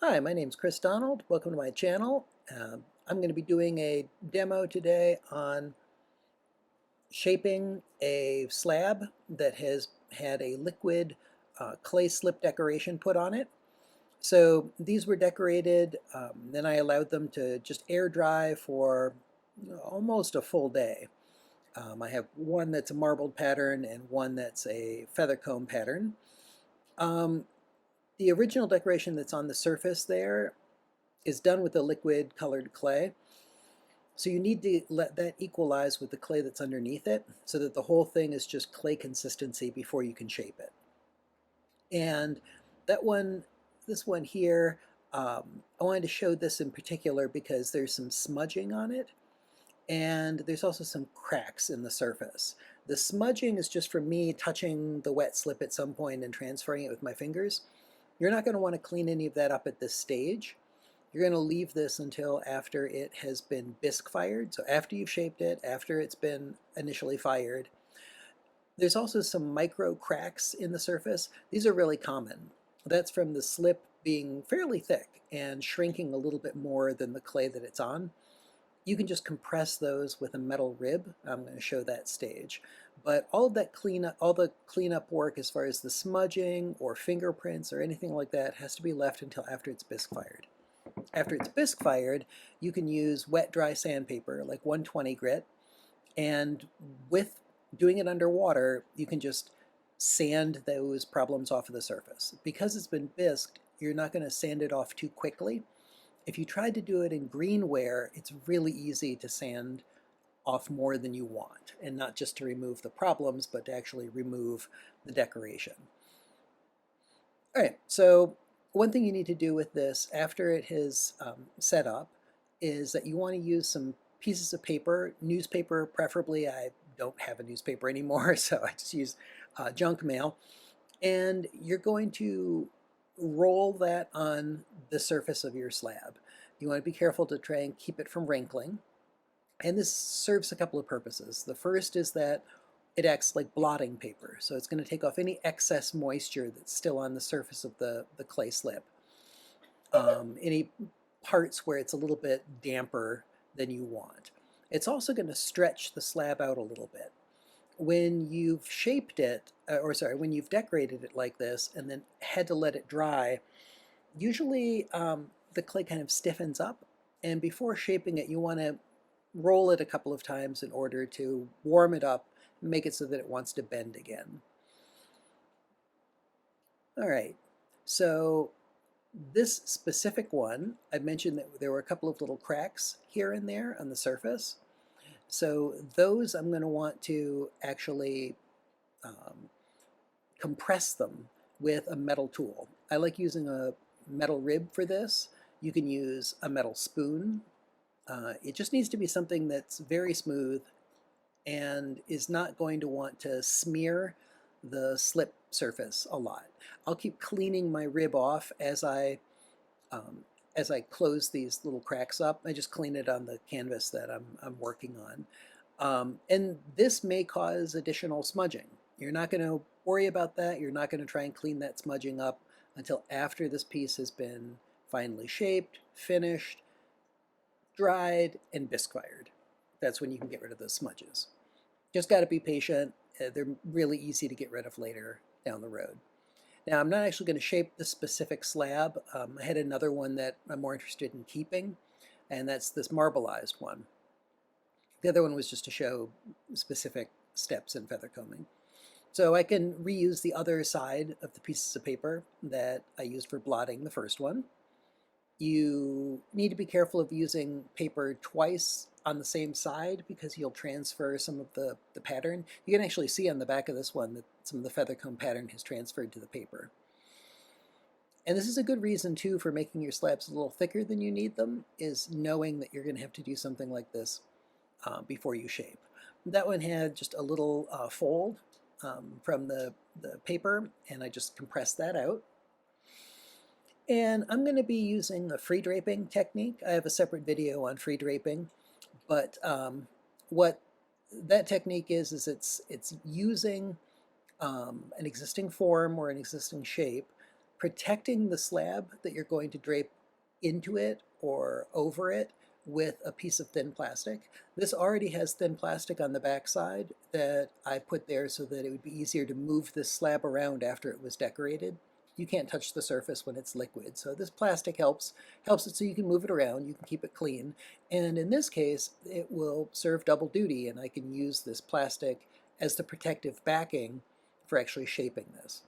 Hi, my name's Chris Donald. Welcome to my channel. I'm going to be doing a demo today on shaping a slab that has had a liquid clay slip decoration put on it. So these were decorated, then I allowed them to just air dry for almost a full day. I have one that's a marbled pattern and one that's a feather comb pattern. Um, the original decoration that's on the surface there is done with a liquid colored clay. So you need to let that equalize with the clay that's underneath it so that the whole thing is just clay consistency before you can shape it. And that one, this one here, I wanted to show this in particular because there's some smudging on it and there's also some cracks in the surface. The smudging is just from me touching the wet slip at some point and transferring it with my fingers. You're not going to want to clean any of that up at this stage. You're going to leave this until after it has been bisque fired. So after you've shaped it, after it's been initially fired. There's also some micro cracks in the surface. These are really common. That's from the slip being fairly thick and shrinking a little bit more than the clay that it's on. You can just compress those with a metal rib. I'm going to show that stage. But all of that cleanup, all the cleanup work as far as the smudging or fingerprints or anything like that has to be left until after it's bisque fired. After it's bisque fired, you can use wet dry sandpaper like 120 grit, and with doing it underwater, you can just sand those problems off of the surface. Because it's been bisqued, you're not going to sand it off too quickly. If you tried to do it in greenware, it's really easy to sand off more than you want, and not just to remove the problems, but to actually remove the decoration. All right, so one thing you need to do with this after it has set up is that you want to use some pieces of paper, newspaper preferably. I don't have a newspaper anymore, so I just use junk mail. And you're going to roll that on the surface of your slab. You want to be careful to try and keep it from wrinkling. And this serves a couple of purposes. The first is that it acts like blotting paper. So it's going to take off any excess moisture that's still on the surface of the clay slip. Any parts where it's a little bit damper than you want. It's also going to stretch the slab out a little bit. When you've shaped it, when you've decorated it like this and then had to let it dry, usually the clay kind of stiffens up. And before shaping it, you want to roll it a couple of times in order to warm it up, make it so that it wants to bend again. All right, so this specific one, I mentioned that there were a couple of little cracks here and there on the surface. So those I'm going to want to actually compress them with a metal tool. I like using a metal rib for this. You can use a metal spoon. It just needs to be something that's very smooth and is not going to want to smear the slip surface a lot. I'll keep cleaning my rib off as I close these little cracks up. I just clean it on the canvas that I'm working on. And this may cause additional smudging. You're not going to worry about that. You're not going to try and clean that smudging up until after this piece has been finally shaped, finished, dried, and bisque fired. That's when you can get rid of those smudges. Just got to be patient. They're really easy to get rid of later down the road. Now, I'm not actually going to shape the specific slab. I had another one that I'm more interested in keeping, and that's this marbleized one. The other one was just to show specific steps in feather combing. So I can reuse the other side of the pieces of paper that I used for blotting the first one. You need to be careful of using paper twice on the same side because you'll transfer some of the pattern. You can actually see on the back of this one that some of the feather comb pattern has transferred to the paper. And this is a good reason too for making your slabs a little thicker than you need them, is knowing that you're going to have to do something like this before you shape. That one had just a little fold from the paper, and I just compressed that out. And I'm going to be using the free draping technique. I have a separate video on free draping, but what that technique is it's using an existing form or an existing shape protecting the slab that you're going to drape into it or over it with a piece of thin plastic. This already has thin plastic on the back side that I put there so that it would be easier to move this slab around after it was decorated. You can't touch the surface when it's liquid, so this plastic helps it so you can move it around, you can keep it clean, and in this case it will serve double duty, and I can use this plastic as the protective backing for actually shaping this.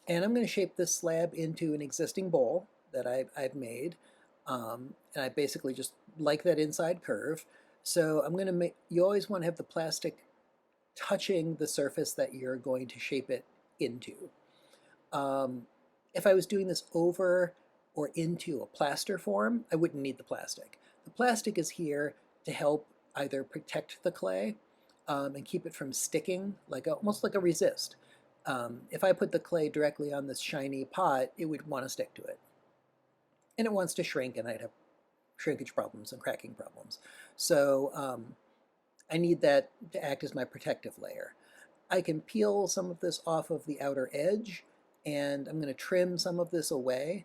And I'm going to shape this slab into an existing bowl that I've made. And I basically just like that inside curve. So I'm going to make, you always want to have the plastic touching the surface that you're going to shape it into. If I was doing this over or into a plaster form, I wouldn't need the plastic. The plastic is here to help either protect the clay and keep it from sticking, almost like a resist. If I put the clay directly on this shiny pot, it would want to stick to it. And it wants to shrink, and I'd have shrinkage problems and cracking problems. So I need that to act as my protective layer. I can peel some of this off of the outer edge, and I'm going to trim some of this away.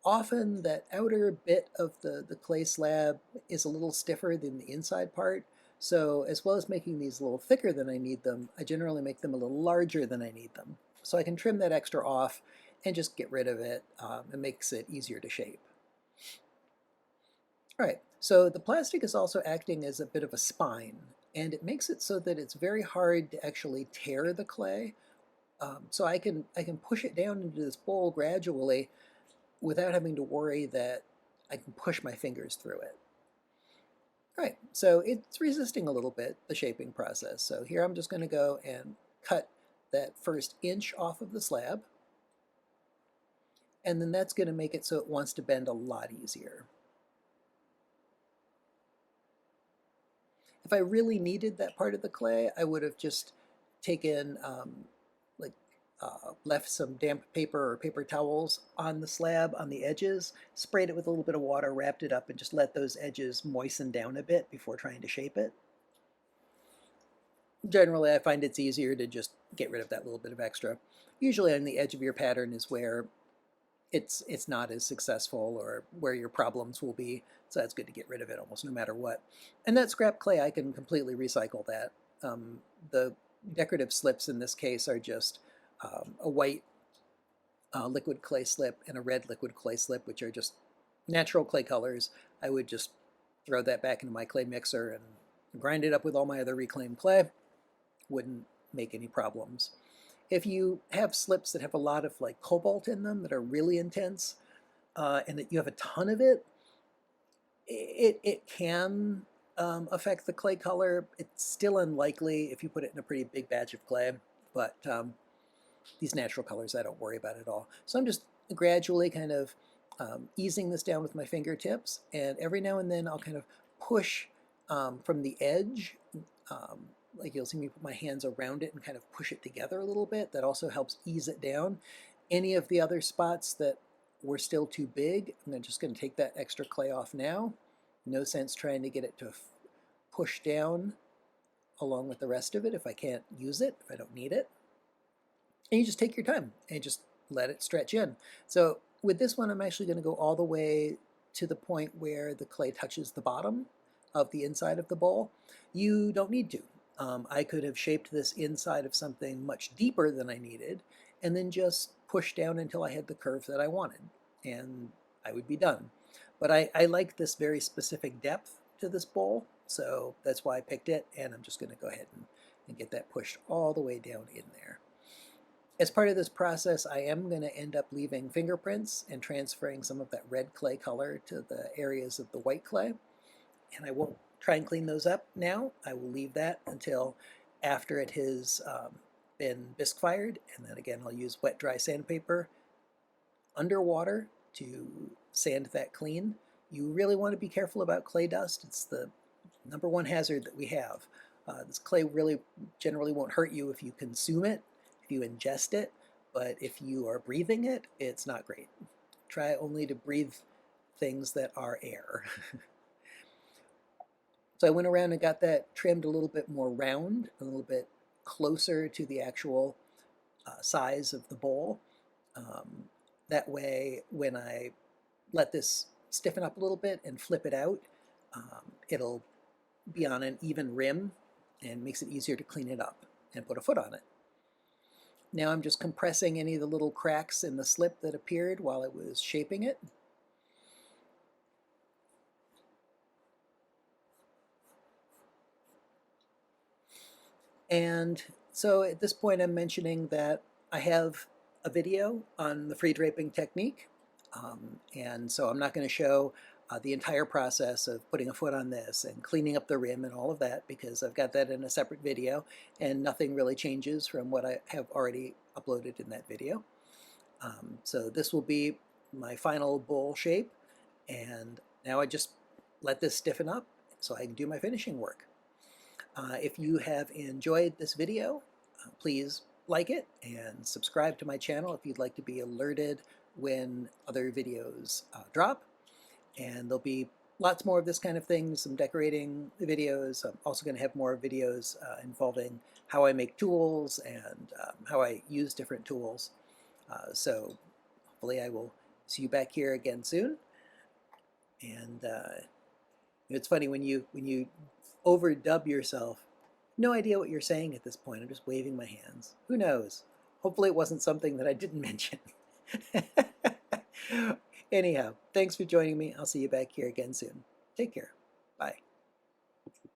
Often that outer bit of the clay slab is a little stiffer than the inside part. So as well as making these a little thicker than I need them, I generally make them a little larger than I need them. So I can trim that extra off and just get rid of it. It makes it easier to shape. All right, so the plastic is also acting as a bit of a spine, and it makes it so that it's very hard to actually tear the clay. So I can push it down into this bowl gradually without having to worry that I can push my fingers through it. All right, so it's resisting a little bit, the shaping process. So here I'm just going to go and cut that first inch off of the slab, and then that's going to make it so it wants to bend a lot easier. If I really needed that part of the clay, I would have just taken left some damp paper or paper towels on the slab on the edges, sprayed it with a little bit of water, wrapped it up, and just let those edges moisten down a bit before trying to shape it. Generally, I find it's easier to just get rid of that little bit of extra. Usually on the edge of your pattern is where it's not as successful or where your problems will be, so that's good to get rid of it almost no matter what. And that scrap clay, I can completely recycle that. The decorative slips in this case are just a white liquid clay slip and a red liquid clay slip, which are just natural clay colors. I would just throw that back into my clay mixer and grind it up with all my other reclaimed clay. Wouldn't make any problems. If you have slips that have a lot of like cobalt in them that are really intense and that you have a ton of it, it can affect the clay color. It's still unlikely if you put it in a pretty big batch of clay, but these natural colors I don't worry about at all. So I'm just gradually kind of easing this down with my fingertips, and every now and then I'll kind of push from the edge. Like you'll see me put my hands around it and kind of push it together a little bit. That also helps ease it down. Any of the other spots that were still too big, I'm just going to take that extra clay off now. No sense trying to get it to push down along with the rest of it if I can't use it, if I don't need it. And you just take your time and just let it stretch in. So with this one, I'm actually going to go all the way to the point where the clay touches the bottom of the inside of the bowl. You don't need to. I could have shaped this inside of something much deeper than I needed and then just push down until I had the curve that I wanted, and I would be done. But I like this very specific depth to this bowl, so that's why I picked it, and I'm just going to go ahead and get that pushed all the way down in there. As part of this process, I am going to end up leaving fingerprints and transferring some of that red clay color to the areas of the white clay, and I won't try and clean those up now. I will leave that until after it has been bisque fired, and then again I'll use wet dry sandpaper underwater to sand that clean. You really want to be careful about clay dust. It's the #1 hazard that we have. This clay really generally won't hurt you if you consume it, if you ingest it, but if you are breathing it, it's not great. Try only to breathe things that are air. So I went around and got that trimmed a little bit more round, a little bit closer to the actual size of the bowl. That way, when I let this stiffen up a little bit and flip it out, it'll be on an even rim and makes it easier to clean it up and put a foot on it. Now I'm just compressing any of the little cracks in the slip that appeared while I was shaping it. And so at this point I'm mentioning that I have a video on the free draping technique. And so I'm not going to show the entire process of putting a foot on this and cleaning up the rim and all of that, because I've got that in a separate video and nothing really changes from what I have already uploaded in that video. So this will be my final bowl shape, and now I just let this stiffen up so I can do my finishing work. If you have enjoyed this video, please like it and subscribe to my channel if you'd like to be alerted when other videos drop. And there'll be lots more of this kind of thing, some decorating videos. I'm also going to have more videos involving how I make tools and how I use different tools. So hopefully I will see you back here again soon. And it's funny when you overdub yourself. No idea what you're saying at this point. I'm just waving my hands. Who knows? Hopefully it wasn't something that I didn't mention. Anyhow, thanks for joining me. I'll see you back here again soon. Take care. Bye.